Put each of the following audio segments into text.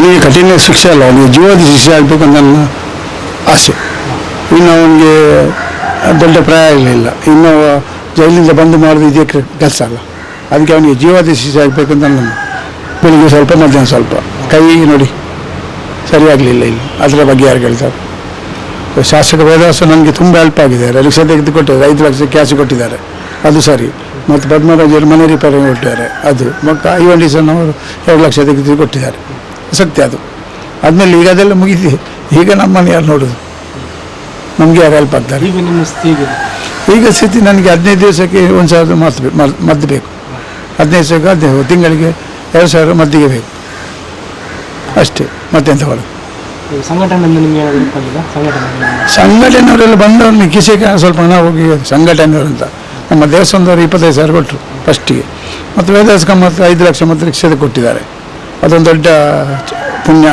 ಅವನಿಗೆ ಕಠಿಣ ಶಿಕ್ಷೆ ಅಲ್ಲ, ಅವನಿಗೆ ಜೀವದ ಶಿಕ್ಷೆ ಆಗಬೇಕು ಅಂತ ನನ್ನ ಆಸೆ. ಇನ್ನು ಅವನಿಗೆ ದೊಡ್ಡ ಪ್ರಾಯ ಆಗಲಿಲ್ಲ, ಇನ್ನು ಜೈಲಿಂದ ಬಂದು ಮಾಡೋದು ಇದೇ ಕೆಲಸ ಅಲ್ಲ. ಅದಕ್ಕೆ ಅವನಿಗೆ ಜೀವದ ಶಿಕ್ಷೆ ಆಗಬೇಕು ಅಂತ ನನ್ನ ಬೆಳಿಗ್ಗೆ ಸ್ವಲ್ಪ ಮಧ್ಯಾಹ್ನ ಸ್ವಲ್ಪ ಕೈ ನೋಡಿ ಸರಿಯಾಗಲಿಲ್ಲ ಇಲ್ಲಿ, ಅದರ ಬಗ್ಗೆ ಯಾರು ಹೇಳ್ತಾರೆ. ಶಾಸಕ ವೇದವಾಸ ನನಗೆ ತುಂಬ ಹೆಲ್ಪ್ ಆಗಿದ್ದಾರೆ, ರಿಕ್ಷಾ ತೆಗೆದು ಕೊಟ್ಟಿದ್ದಾರೆ, 5 ಲಕ್ಷ ಕ್ಯಾಶ್ ಕೊಟ್ಟಿದ್ದಾರೆ, ಅದು ಸರಿ. ಮತ್ತು ಪದ್ಮರಾಜರು ಮನೆ ರಿಪೇರಿ ಕೊಟ್ಟಿದ್ದಾರೆ, ಅದು ಮತ್ತು ಐವನ್ ಅವರು 2 ಲಕ್ಷ ತೆಗೆದು ಕೊಟ್ಟಿದ್ದಾರೆ, ಸತ್ಯ ಅದು. ಆದಮೇಲೆ ಈಗ ಅದೆಲ್ಲ ಮುಗಿದಿದೆ. ಈಗ ನಮ್ಮನ್ನು ಯಾರು ನೋಡೋದು, ನಮಗೆ ಯಾರು ಹೆಲ್ಪ್ ಆಗ್ತಾರೆ. ಈಗ ಸ್ಥಿತಿ ನನಗೆ 15 ದಿವಸಕ್ಕೆ 1,000 ಮದ್ದು ಬೇಕು, 15 ದಿವಸಕ್ಕೆ 15 ತಿಂಗಳಿಗೆ 2,000 ಮದ್ದಿಗೆ ಬೇಕು ಅಷ್ಟೇ, ಮತ್ತೆಂತ ಮಾಡೋದು. ಸಂಘಟನೆಯವರೆಲ್ಲ ಬಂದವ್ರನ್ನ ಕಿಸೆಗೆ ಸ್ವಲ್ಪ ಹಣ ಹೋಗಿ ಸಂಘಟನೆಯವರು ಅಂತ ನಮ್ಮ ದೇವಸ್ಥಾನದವರು 25,000 ಕೊಟ್ಟರು ಫಸ್ಟಿಗೆ. ಮತ್ತು ವೇದಾಸ್ ಮತ್ತು 5 ಲಕ್ಷ ಮತ್ತು ರಿಕ್ಷಾದ ಕೊಟ್ಟಿದ್ದಾರೆ. ಅದೊಂದು ದೊಡ್ಡ ಪುಣ್ಯ.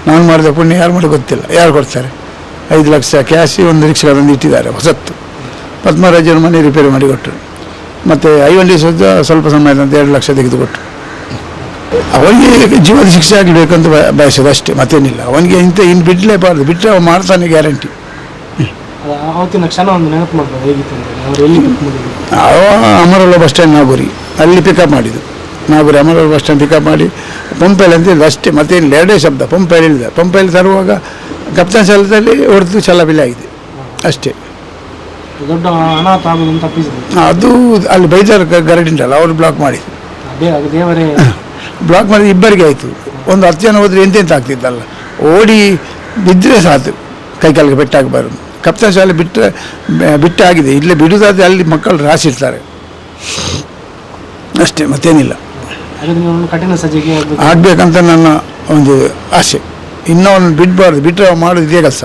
ನಾನು ಮಾಡಿದ ಪುಣ್ಯ ಯಾರು ಮಾಡಿ ಗೊತ್ತಿಲ್ಲ, ಯಾರು ಕೊಡ್ತಾರೆ. 5 ಲಕ್ಷ ಕ್ಯಾಶ್ ಒಂದು ರಿಕ್ಷಾದೊಂದು ಇಟ್ಟಿದ್ದಾರೆ ಹೊಸತ್ತು. ಪದ್ಮರಾಜರು ಮನೆ ರಿಪೇರಿ ಮಾಡಿ ಕೊಟ್ಟರು. ಮತ್ತು ಐವನ್ ದಿವಸದ ಸ್ವಲ್ಪ ಸಮಯದಂತ 2 ಲಕ್ಷ ತೆಗೆದುಕೊಟ್ಟರು. ಅವನಿಗೆ ಜೀವದ ಶಿಕ್ಷೆ ಆಗಬೇಕಂತ ಬಯಸೋದು ಅಷ್ಟೇ, ಮತ್ತೇನಿಲ್ಲ. ಅವನಿಗೆ ಇನ್ನು ಬಿಡಲೇಬಾರ್ದು, ಬಿಟ್ಟರೆ ಅವ ಮಾಡ್ತಾನೆ ಗ್ಯಾರಂಟಿ. ಅವ ಅಮರಲ್ಲ ಬಸ್ ಸ್ಟ್ಯಾಂಡ್ ನಾಗೂರಿ, ಅಲ್ಲಿ ಪಿಕಪ್ ಮಾಡಿದ್ದು. ನಾಗೂರಿ ಅಮರಲ್ಲ ಬಸ್ ಸ್ಟ್ಯಾಂಡ್ ಪಿಕಪ್ ಮಾಡಿ ಪಂಪೈಲಿ ಅಂತ ಹೇಳಿದ ಅಷ್ಟೇ, ಮತ್ತೇನಿಲ್ಲ. 2 ಶಬ್ದ ಪಂಪೈಲಿ ಹೇಳಿದ. ಪಂಪೈಲಿ ತರುವಾಗ ಕಪ್ತಾನ್ ಶಾಲದಲ್ಲಿ ಹೊಡೆದು ಚಲಬಿಲೆ ಆಗಿದೆ ಅಷ್ಟೇ. ದೊಡ್ಡ ಅನಾಥ ಆಗೋದು ಅದು ಅಲ್ಲಿ ಬೈದಾರ ಗರಡಿ ಉಂಟಲ್ಲ, ಅವರು ಬ್ಲಾಕ್ ಮಾಡಿ ಬ್ಲಾಕ್ ಮಾಡಿದ ಇಬ್ಬರಿಗೆ ಆಯಿತು. ಒಂದು 10 ಜನ ಹೋದರೆ ಎಂತೆಂತ ಆಗ್ತಿದ್ದಲ್ಲ, ಓಡಿ ಬಿದ್ದರೆ ಸಾಕು, ಕೈಕಾಲಿಗೆ ಪೆಟ್ಟಾಗಬಾರದು. ಕಪ್ತಾನ್ ಶಾಲೆ ಬಿಟ್ಟಾಗಿದೆ, ಇಲ್ಲೇ ಬಿಡುವುದಾದರೆ ಅಲ್ಲಿ ಮಕ್ಕಳು ರಾಸಿರ್ತಾರೆ ಅಷ್ಟೇ, ಮತ್ತೇನಿಲ್ಲ. ಆಗಬೇಕಂತ ನನ್ನ ಒಂದು ಆಸೆ. ಇನ್ನೂ ಅವನು ಬಿಡಬಾರ್ದು, ಬಿಟ್ಟರೆ ಮಾಡೋದು ಇದೇ ಕೆಲಸ.